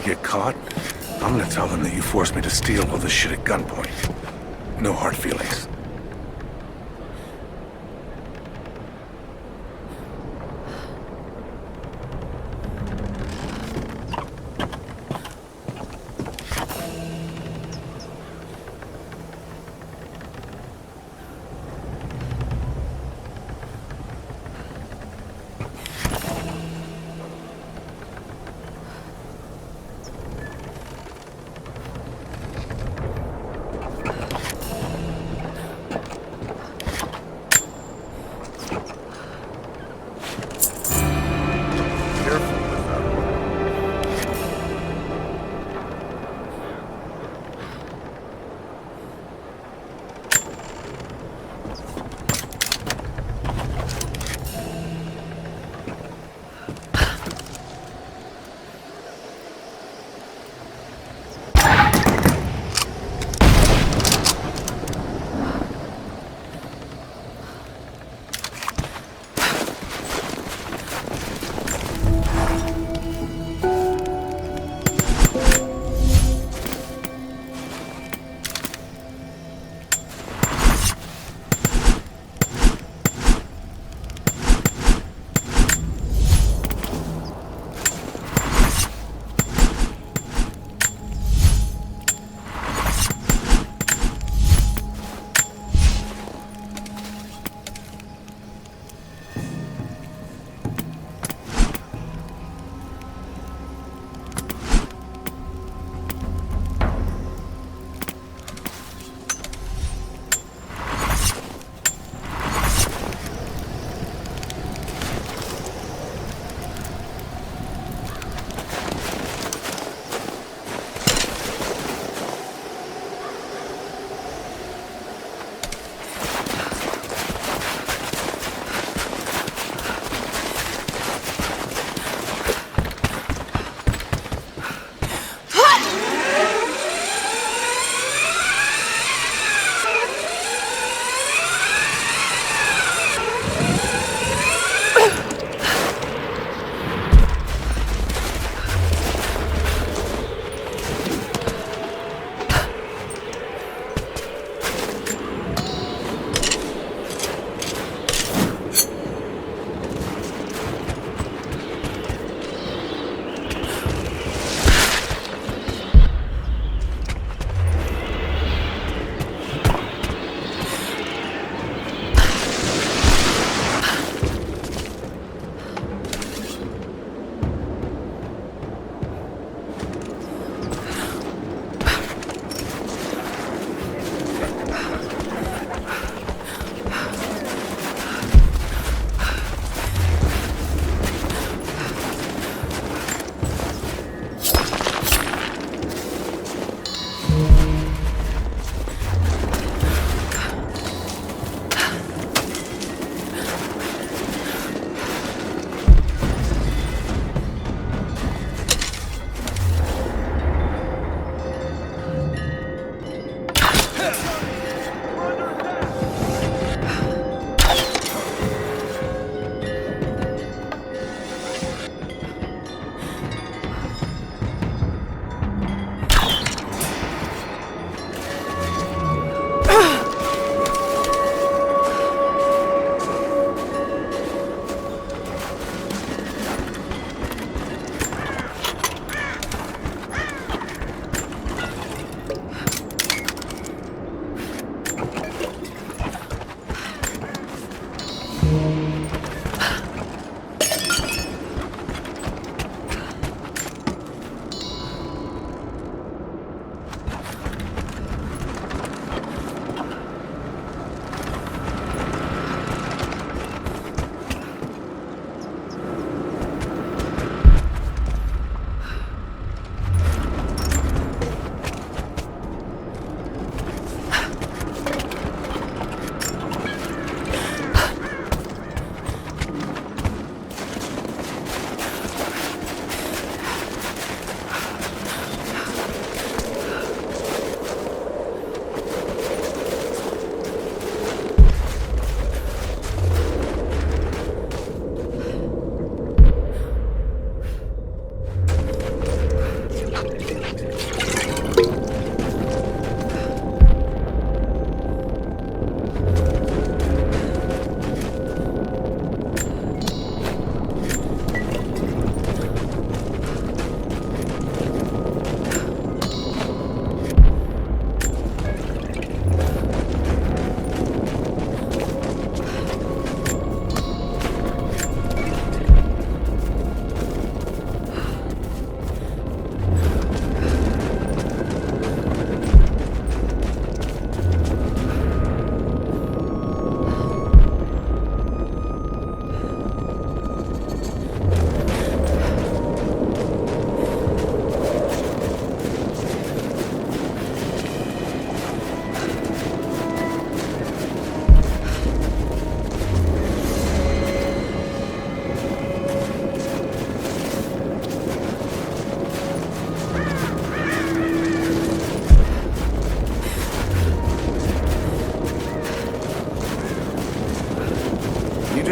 get caught, I'm gonna tell them that you forced me to steal all this shit at gunpoint. No hard feelings.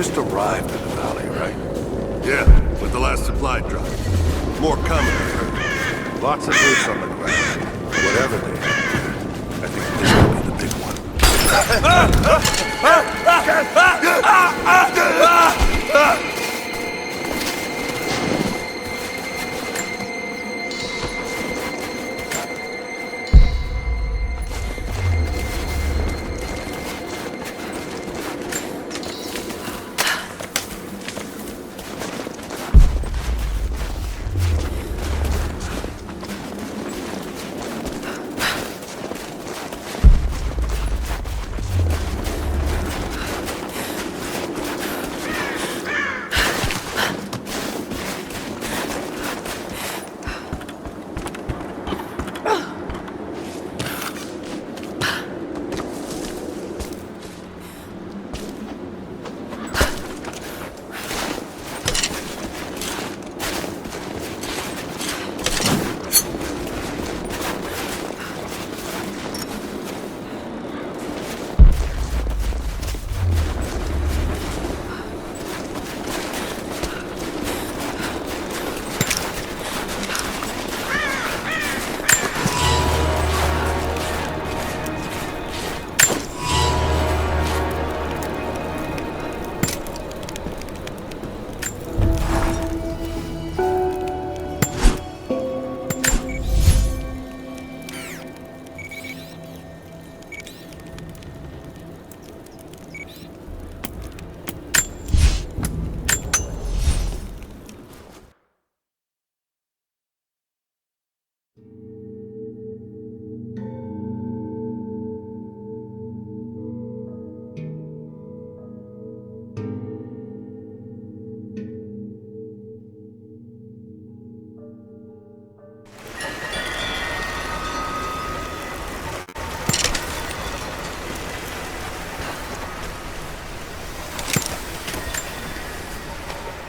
just arrived in the valley, right? Yeah, with the last supply drop. More coming, I heard. Lots of boots on the ground. Whatever they are, I think this will be the big one.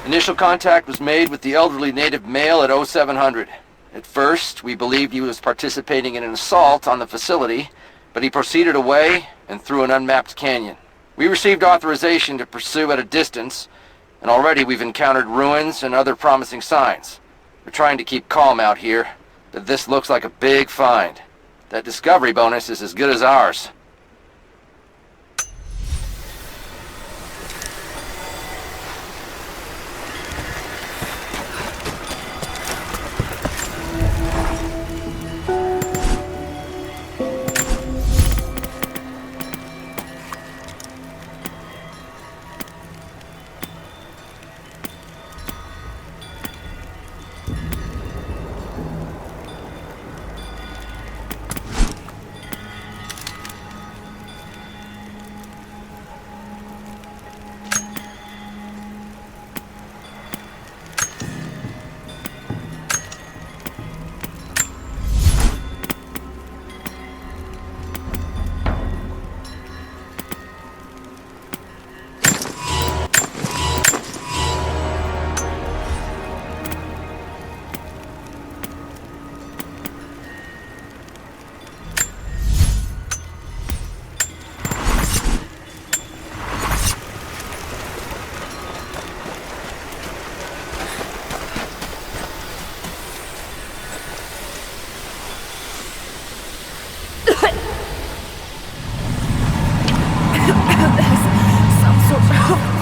Initial contact was made with the elderly native male at 0700. At first, we believed he was participating in an assault on the facility, but he proceeded away and through an unmapped canyon. We received authorization to pursue at a distance, and already we've encountered ruins and other promising signs. We're trying to keep calm out here, but this looks like a big find. That discovery bonus is as good as ours.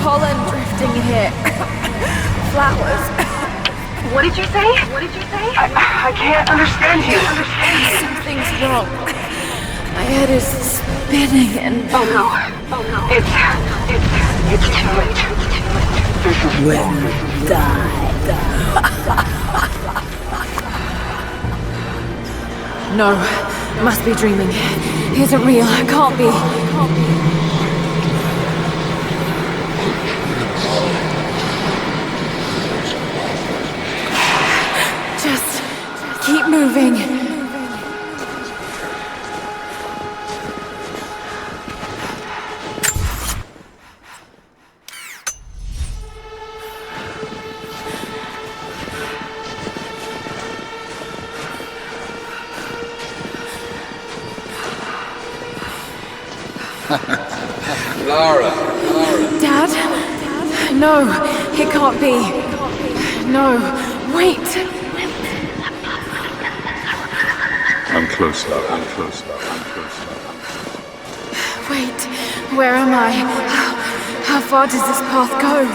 Pollen drifting here. Flowers. What did you say? What did you say? I can't understand you. Something's wrong. My head is spinning and... Oh no. Oh no. It's too late. When you die. No, must be dreaming. He isn't real. Can't be. Just keep moving. Lara. Dad? No, it can't be. No, wait. I'm close now, I'm close now, I'm close now. Wait, where am I? How far does this path go?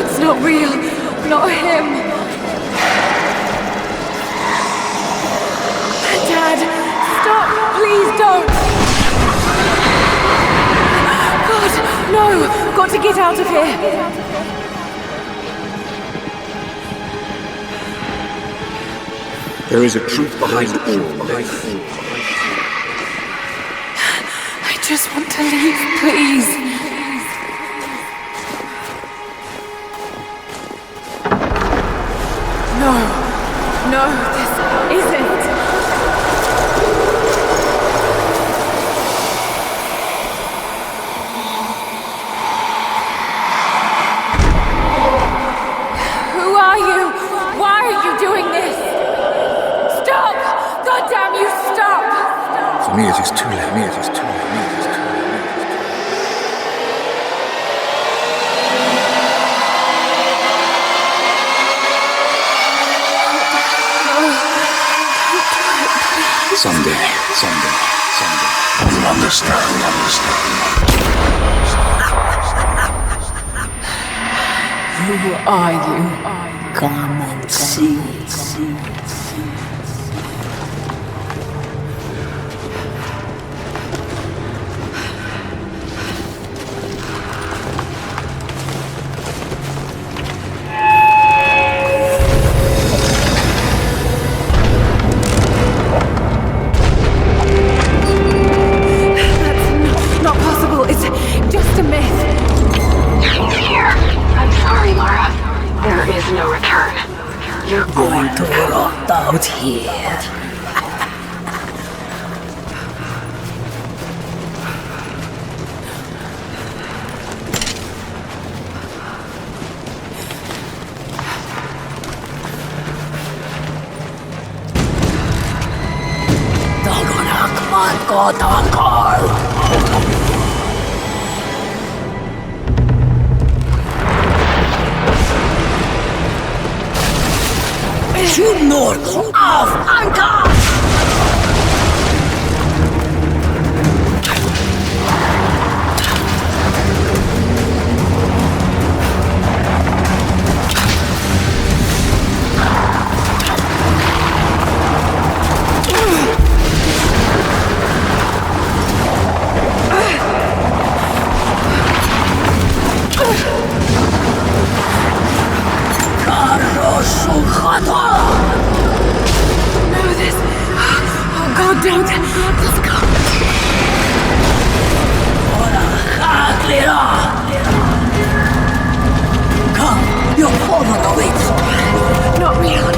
It's not real. Not him. Dad, stop. Please don't. God, no. Got to get out of here. There is a truth behind all life. I just want to leave, please. No, this isn't. Who are you? Why are you doing this? Stop! God damn you, stop! For me it is too late, me it is too late, me it is too late. Someday. You'll understand. Who are you? Come and see. That's not possible. It's just a myth. He's here. I'm sorry, Laura. There is no return. You're Going to rot out here. Nord auf Anker! Don't. Let's go. Come, your father awaits. Not real.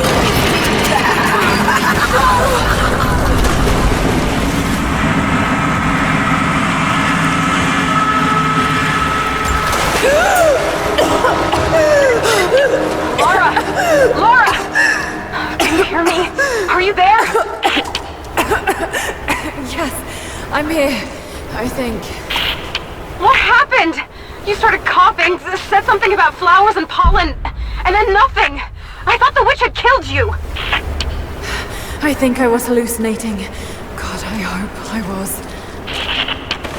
Laura! Can you hear me? Are you there? Yes, I'm here, I think. What happened? You started coughing, said something about flowers and pollen, and then nothing. I thought the witch had killed you. I think I was hallucinating. God, I hope I was.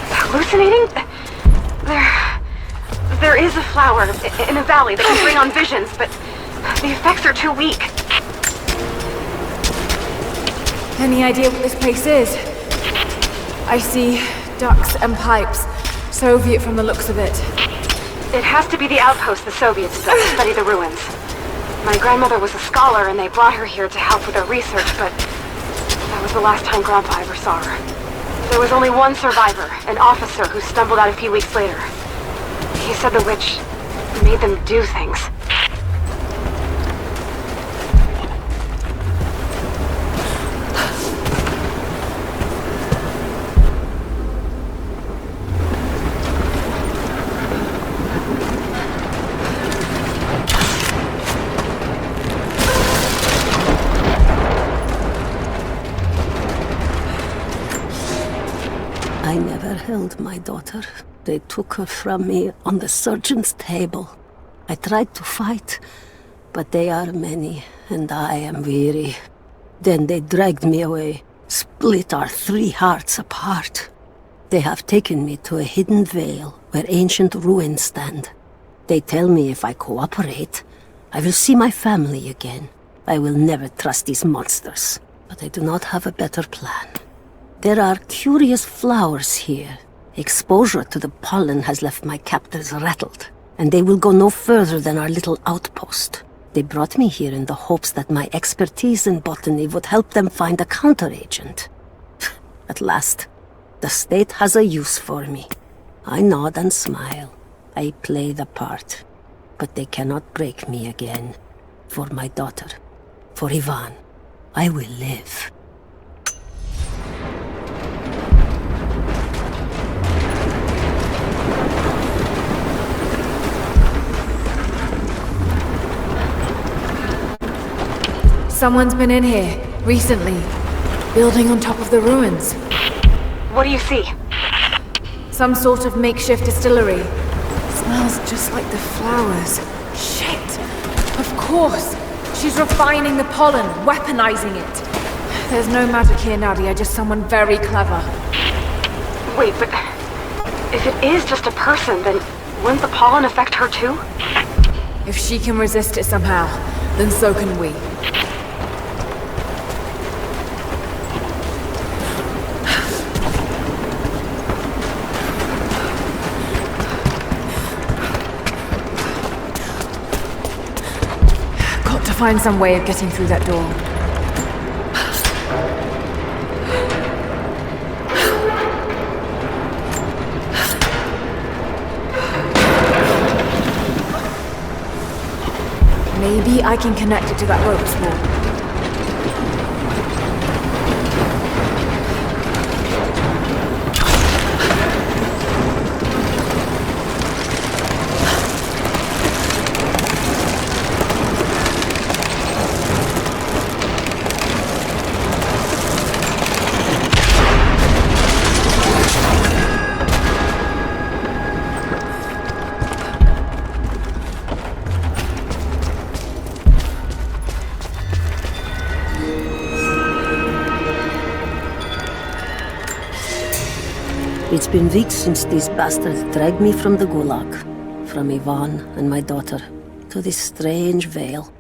Hallucinating? There is a flower in a valley that can bring on visions, but the effects are too weak. Any idea what this place is? I see ducks and pipes. Soviet from the looks of it. It has to be the outpost the Soviets built to study the ruins. My grandmother was a scholar and they brought her here to help with her research, but that was the last time Grandpa ever saw her. There was only one survivor, an officer who stumbled out a few weeks later. He said the witch made them do things. I never held my daughter. They took her from me on the surgeon's table. I tried to fight, but they are many, and I am weary. Then they dragged me away, split our 3 hearts apart. They have taken me to a hidden vale where ancient ruins stand. They tell me if I cooperate, I will see my family again. I will never trust these monsters, but I do not have a better plan. There are curious flowers here. Exposure to the pollen has left my captors rattled, and they will go no further than our little outpost. They brought me here in the hopes that my expertise in botany would help them find a counteragent. At last, the state has a use for me. I nod and smile. I play the part. But they cannot break me again. For my daughter, for Ivan, I will live. Someone's been in here, recently. Building on top of the ruins. What do you see? Some sort of makeshift distillery. Smells just like the flowers. Shit! Of course! She's refining the pollen, weaponizing it. There's no magic here, Nadia, just someone very clever. Wait, but if it is just a person, then wouldn't the pollen affect her too? If she can resist it somehow, then so can we. Find some way of getting through that door. Maybe I can connect it to that rope spool. It's been weeks since these bastards dragged me from the Gulag, from Ivan and my daughter, to this strange vale.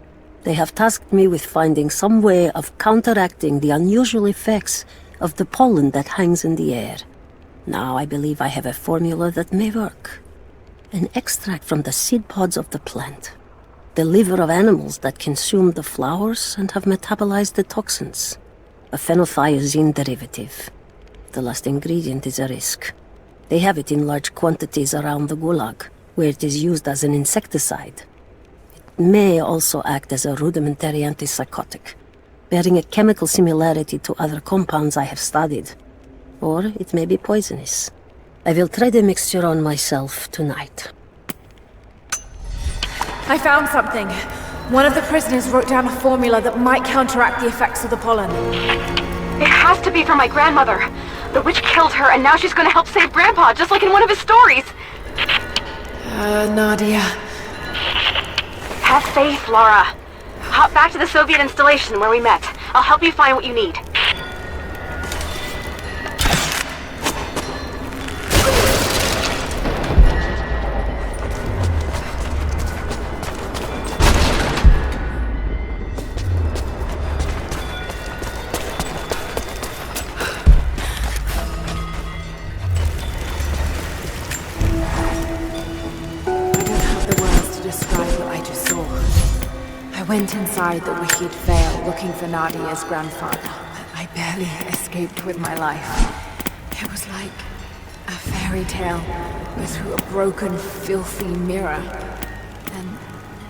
They have tasked me with finding some way of counteracting the unusual effects of the pollen that hangs in the air. Now I believe I have a formula that may work. An extract from the seed pods of the plant. The liver of animals that consume the flowers and have metabolized the toxins. A phenothiazine derivative. The last ingredient is a risk. They have it in large quantities around the Gulag, where it is used as an insecticide. It may also act as a rudimentary antipsychotic, bearing a chemical similarity to other compounds I have studied. Or it may be poisonous. I will try the mixture on myself tonight. I found something. One of the prisoners wrote down a formula that might counteract the effects of the pollen. It has to be for my grandmother. The witch killed her, and now she's gonna help save Grandpa, just like in one of his stories. Nadia. Have faith, Laura. Hop back to the Soviet installation where we met. I'll help you find what you need. I went inside the wicked vale looking for Nadia's grandfather, but I barely escaped with my life. It was like a fairy tale, but through a broken, filthy mirror. And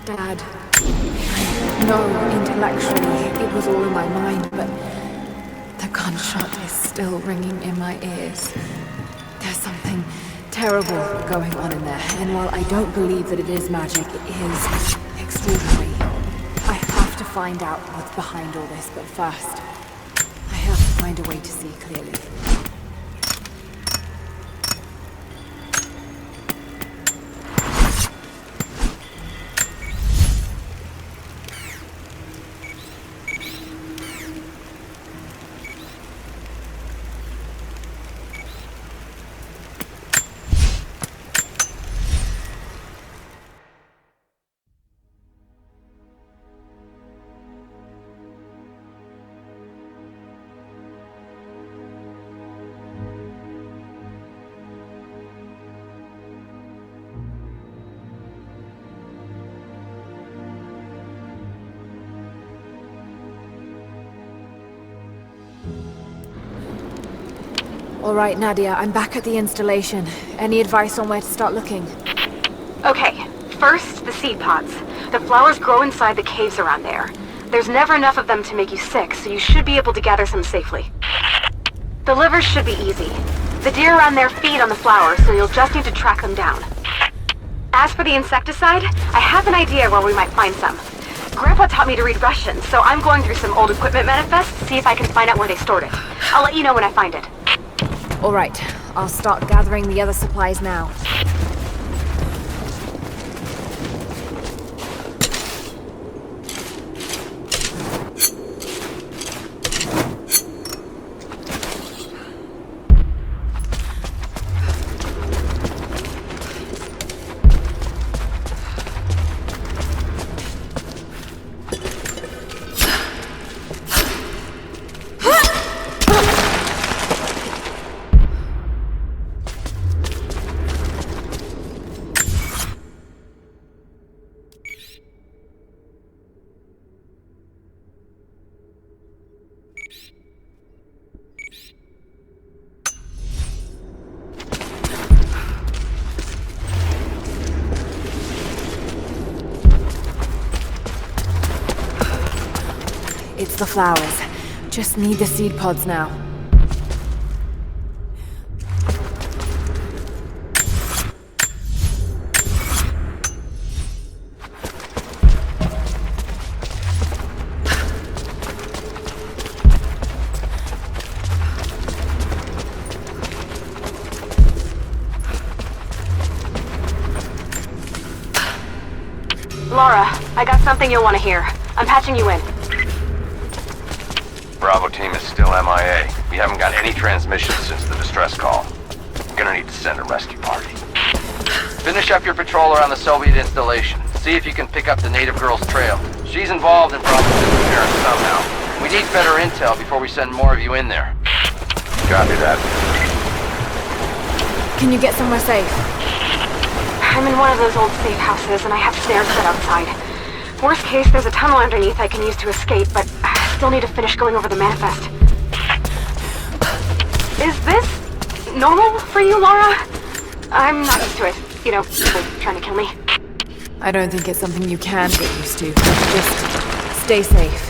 Dad, I know intellectually it was all in my mind, but the gunshot is still ringing in my ears. There's something terrible going on in there, and while I don't believe that it is magic, it is extraordinary. I have to find out what's behind all this, but first, I have to find a way to see clearly. All right, Nadia, I'm back at the installation. Any advice on where to start looking? Okay, first, the seed pods. The flowers grow inside the caves around there. There's never enough of them to make you sick, so you should be able to gather some safely. The livers should be easy. The deer around there feed on the flowers, so you'll just need to track them down. As for the insecticide, I have an idea where we might find some. Grandpa taught me to read Russian, so I'm going through some old equipment manifests to see if I can find out where they stored it. I'll let you know when I find it. All right, I'll start gathering the other supplies now. It's the flowers. Just need the seed pods now. Laura, I got something you'll want to hear. I'm patching you in. Bravo team is still MIA. We haven't got any transmissions since the distress call. We're gonna need to send a rescue party. Finish up your patrol around the Soviet installation. See if you can pick up the native girl's trail. She's involved in Bravo's disappearance somehow. We need better intel before we send more of you in there. Copy that. Can you get somewhere safe? I'm in one of those old safe houses, and I have stairs set outside. Worst case, there's a tunnel underneath I can use to escape, but I still need to finish going over the manifest. Is this normal for you, Laura? I'm not used to it. You know, people trying to kill me. I don't think it's something you can get used to. Just stay safe.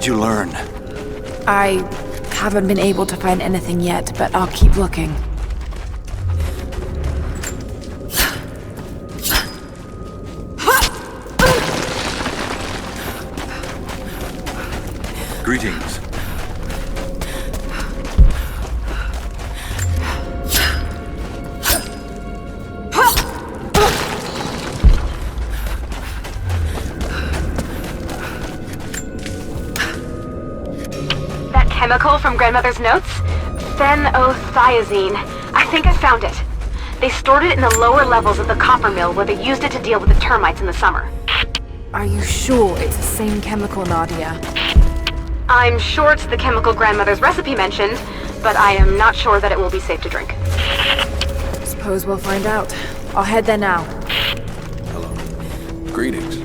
you learn? I haven't been able to find anything yet, but I'll keep looking. Greetings. That chemical from Grandmother's notes? Phenothiazine. I think I found it. They stored it in the lower levels of the copper mill where they used it to deal with the termites in the summer. Are you sure it's the same chemical, Nadia? I'm sure it's the chemical Grandmother's recipe mentioned, but I am not sure that it will be safe to drink. Suppose we'll find out. I'll head there now. Hello. Greetings.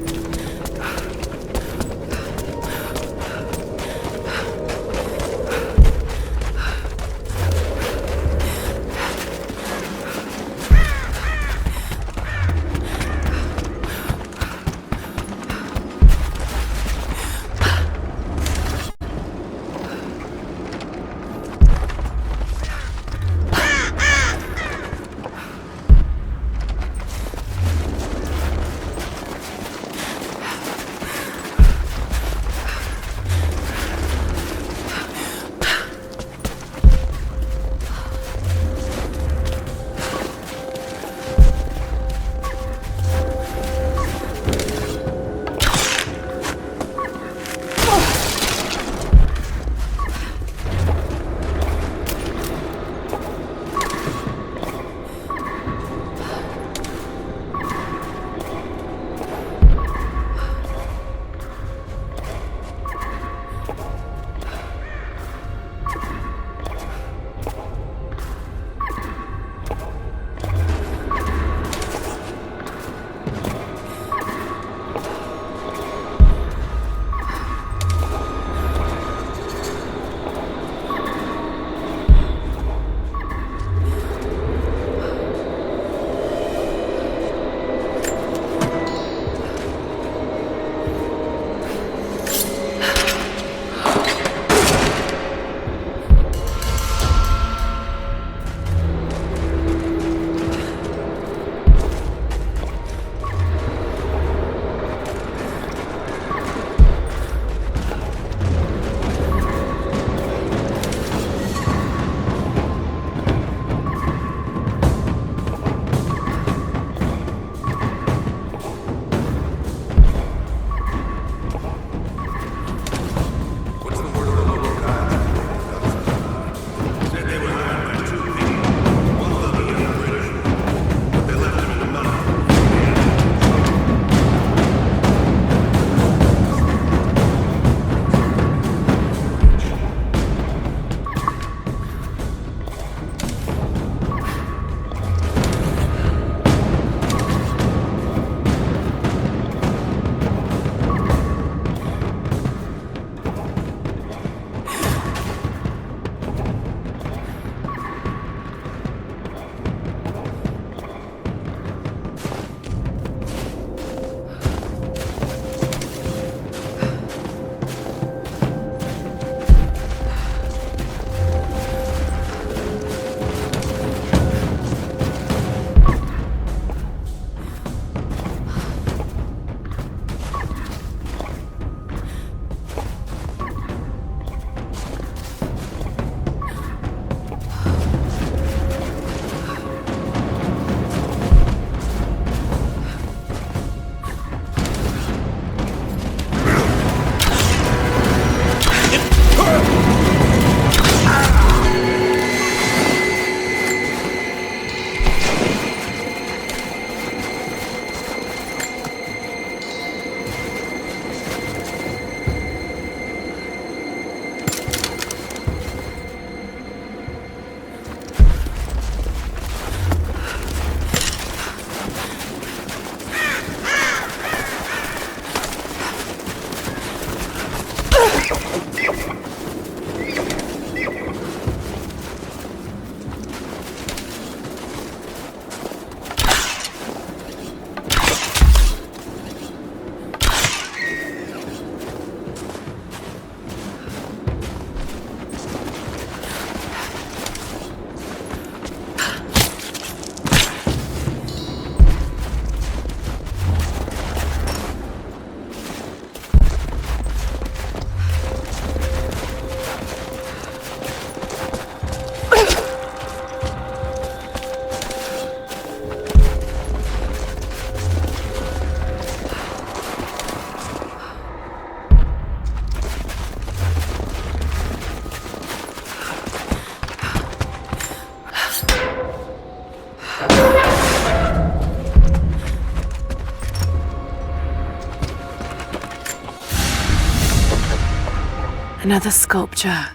Another sculpture.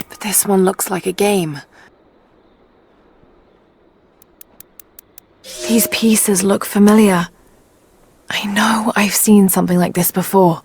But this one looks like a game. These pieces look familiar. I know I've seen something like this before.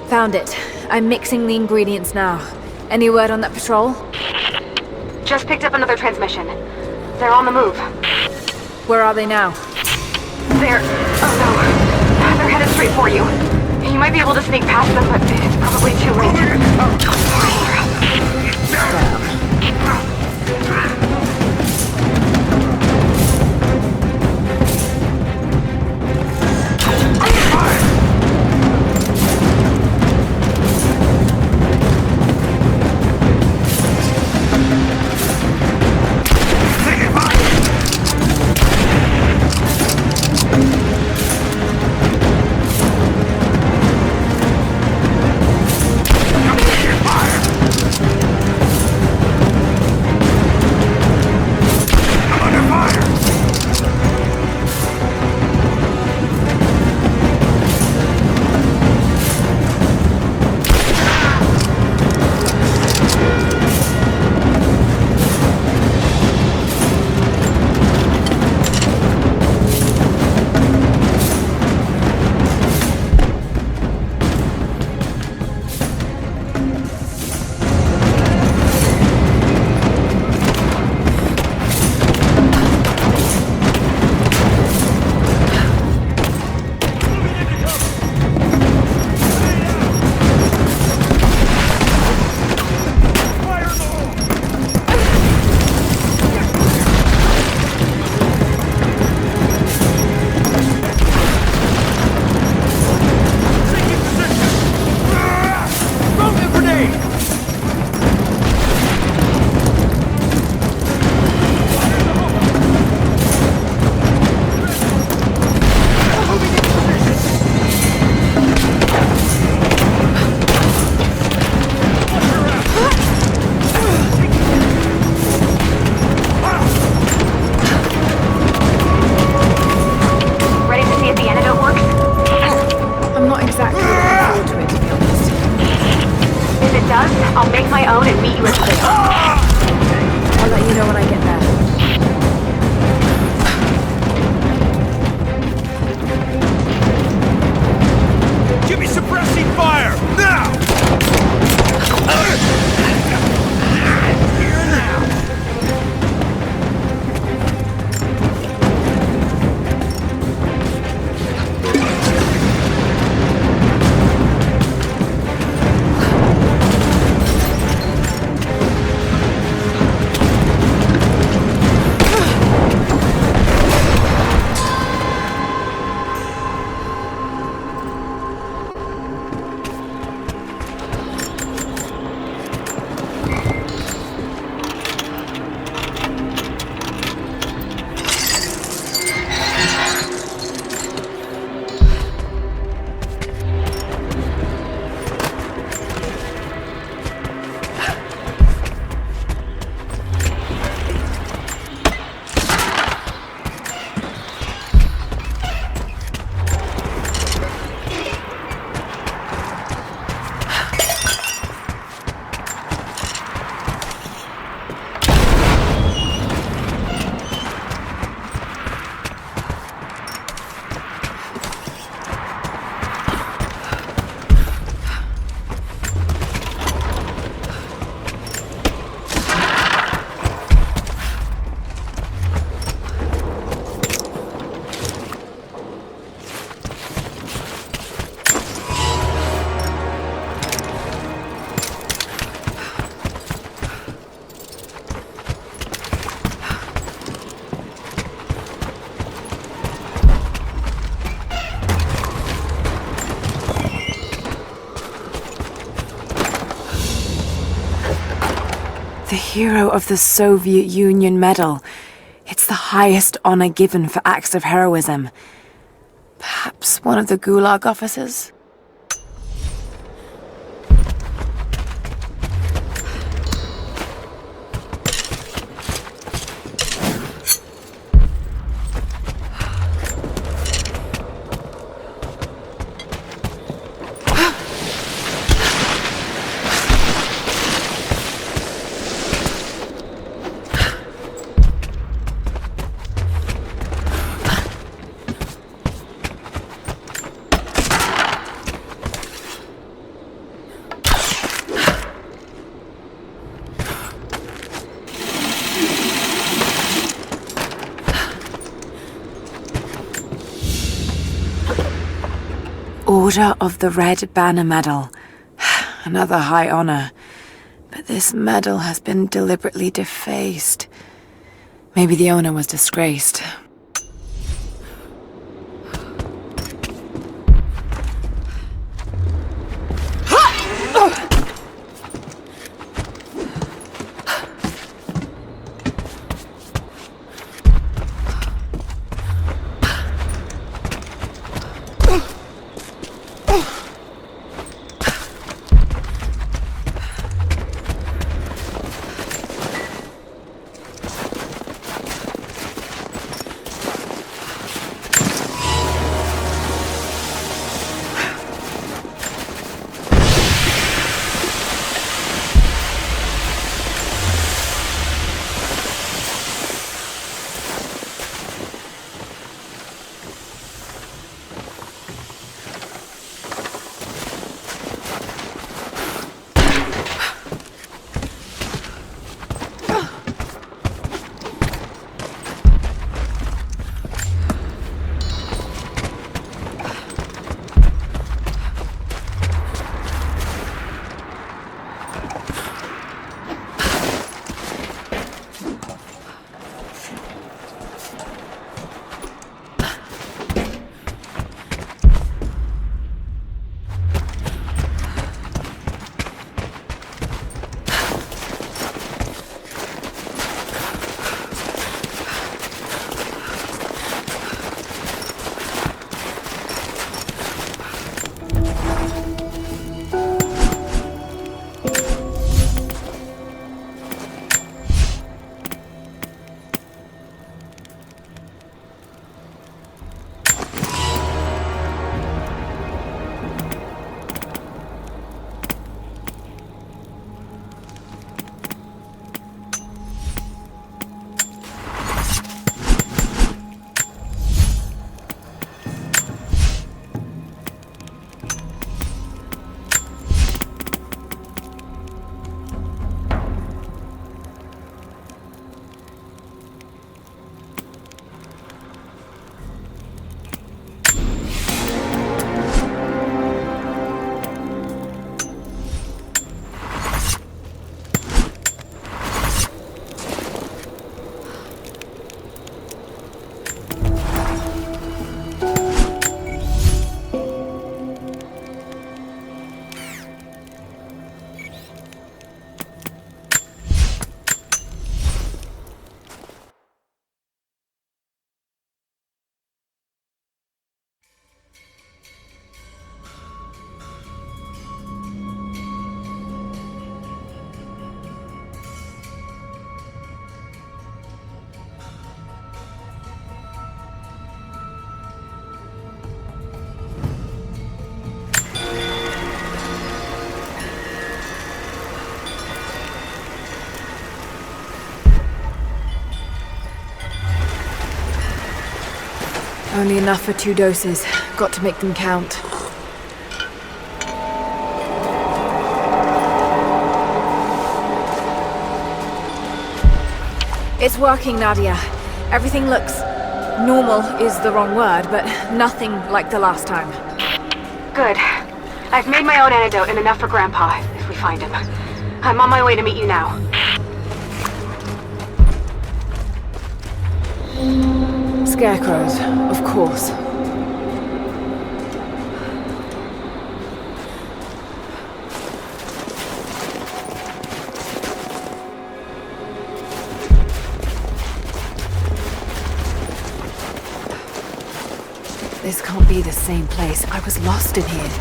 Found it. I'm mixing the ingredients now. Any word on that patrol? Just picked up another transmission. They're on the move. Where are they now? They're... oh no. They're headed straight for you. You might be able to sneak past them, but it's probably too late. I'll make my own and meet you at the base. I'll let you know when I get there. Give me suppressing fire! Now! Here now! the hero of the Soviet Union Medal. It's the highest honor given for acts of heroism. Perhaps one of the Gulag officers? Order of the Red Banner Medal. Another high honor. But this medal has been deliberately defaced. Maybe the owner was disgraced. Only enough for 2 doses. Got to make them count. It's working, Nadia. Everything looks... normal is the wrong word, but nothing like the last time. Good. I've made my own antidote and enough for Grandpa, if we find him. I'm on my way to meet you now. Scarecrows, of course. be the same place. I was lost in here.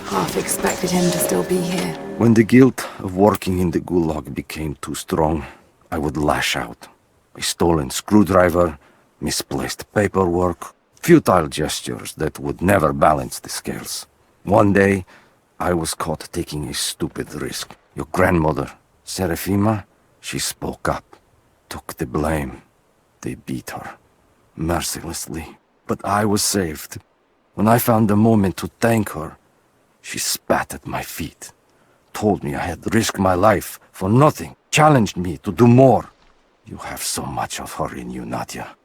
Half expected him to still be here. When the guilt of working in the Gulag became too strong, I would lash out. A stolen screwdriver, misplaced paperwork, futile gestures that would never balance the scales. One day, I was caught taking a stupid risk. Your grandmother, Serafima, she spoke up, took the blame. They beat her, mercilessly. But I was saved. When I found the moment to thank her, she spat at my feet, told me I had risked my life for nothing, challenged me to do more. You have so much of her in you, Nadia.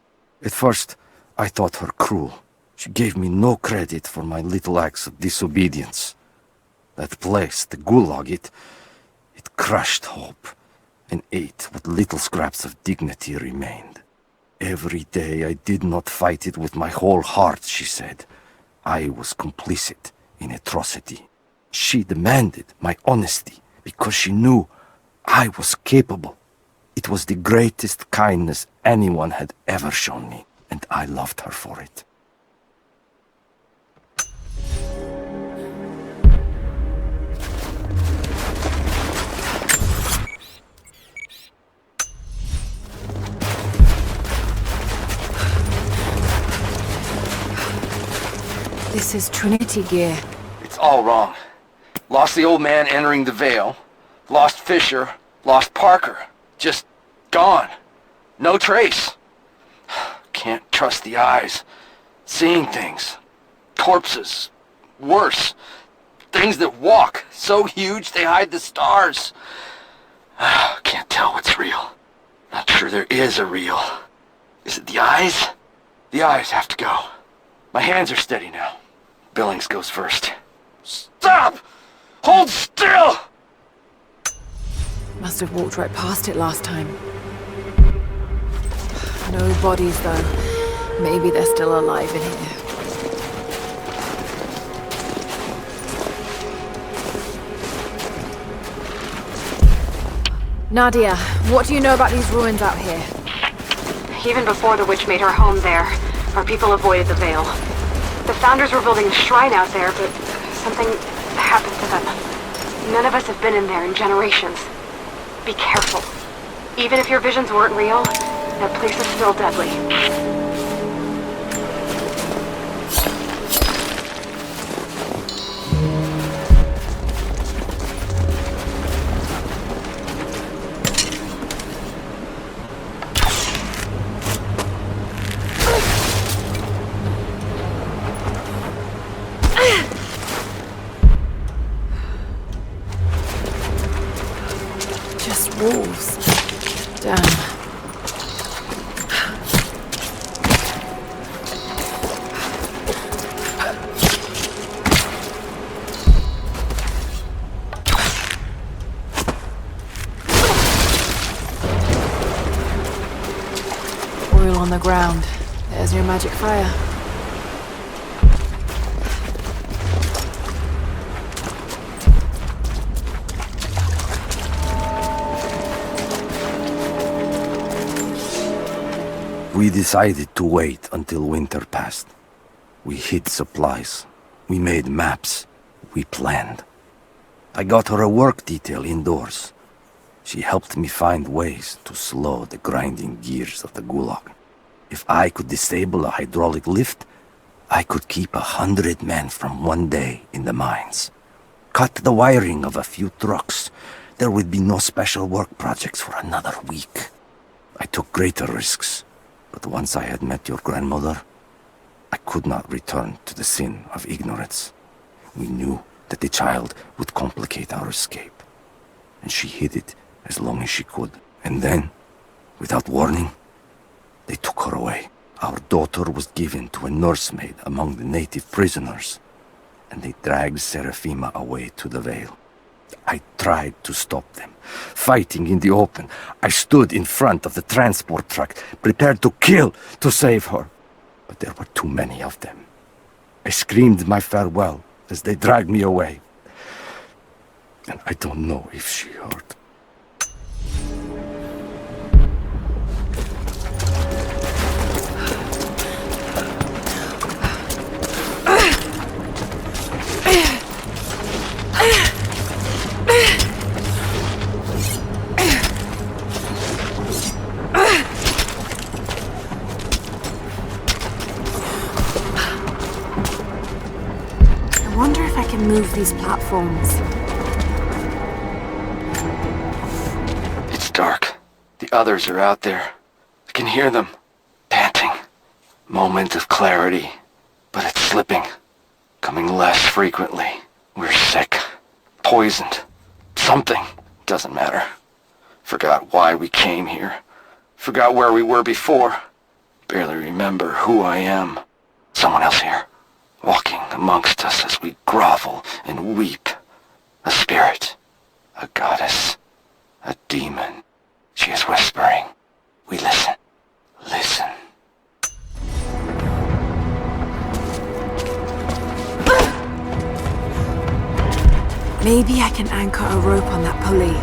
At first, I thought her cruel. She gave me no credit for my little acts of disobedience. That place, the Gulag, it crushed hope and ate what little scraps of dignity remained. Every day I did not fight it with my whole heart, she said. I was complicit in atrocity. She demanded my honesty because she knew I was capable. It was the greatest kindness anyone had ever shown me, and I loved her for it. This is Trinity gear. It's all wrong. Lost the old man entering the Vale. Lost Fisher. Lost Parker. Just gone. No trace. Can't trust the eyes. Seeing things. Corpses. Worse. Things that walk. So huge they hide the stars. Can't tell what's real. Not sure there is a real. Is it the eyes? The eyes have to go. My hands are steady now. Billings goes first. Stop! Hold still! Must have walked right past it last time. No bodies, though. Maybe they're still alive in here. Nadia, what do you know about these ruins out here? Even before the witch made her home there, our people avoided the Vale. The Founders were building a shrine out there, but something happened to them. None of us have been in there in generations. Be careful. Even if your visions weren't real, that place is still deadly. Wolves. Damn. Oil on the ground. There's your magic fire. We decided to wait until winter passed. We hid supplies. We made maps. We planned. I got her a work detail indoors. She helped me find ways to slow the grinding gears of the Gulag. If I could disable a hydraulic lift, I could keep 100 men from one day in the mines. Cut the wiring of a few trucks. There would be no special work projects for another week. I took greater risks. But once I had met your grandmother, I could not return to the sin of ignorance. We knew that the child would complicate our escape, and she hid it as long as she could. And then, without warning, they took her away. Our daughter was given to a nursemaid among the native prisoners, and they dragged Serafima away to the Vale. I tried to stop them, fighting in the open. I stood in front of the transport truck, prepared to kill to save her. But there were too many of them. I screamed my farewell as they dragged me away. And I don't know if she heard. I wonder if I can move these platforms. It's dark. The others are out there. I can hear them, panting. Moment of clarity, but it's slipping, coming less frequently. We're sick, poisoned, something. Doesn't matter. Forgot why we came here. Forgot where we were before. Barely remember who I am. Someone else here, walking amongst us as we grovel and weep. A spirit, a goddess, a demon. She is whispering. We listen. Listen. Maybe I can anchor a rope on that pulley.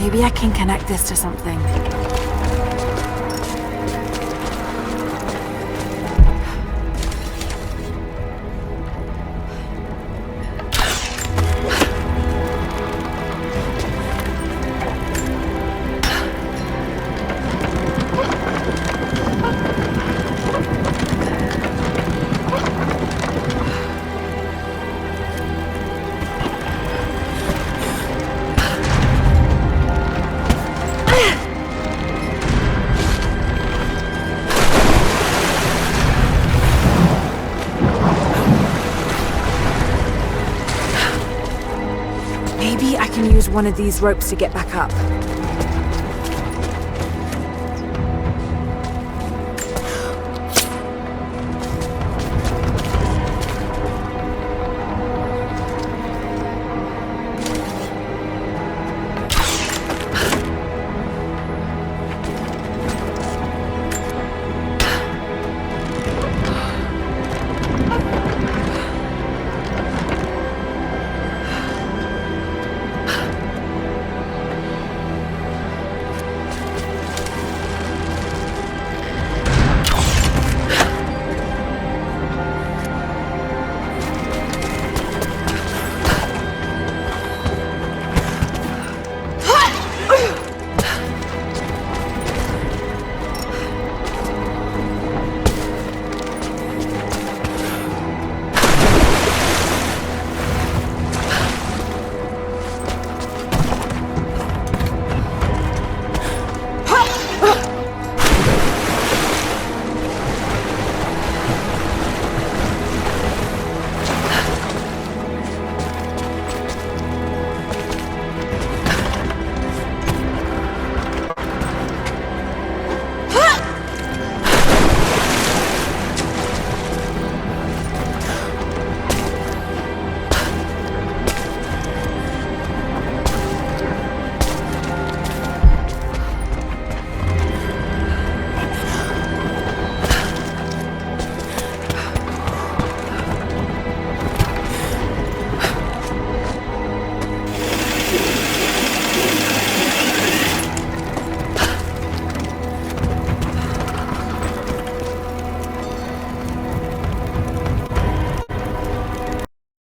Maybe I can connect this to something. Maybe I can use one of these ropes to get back up.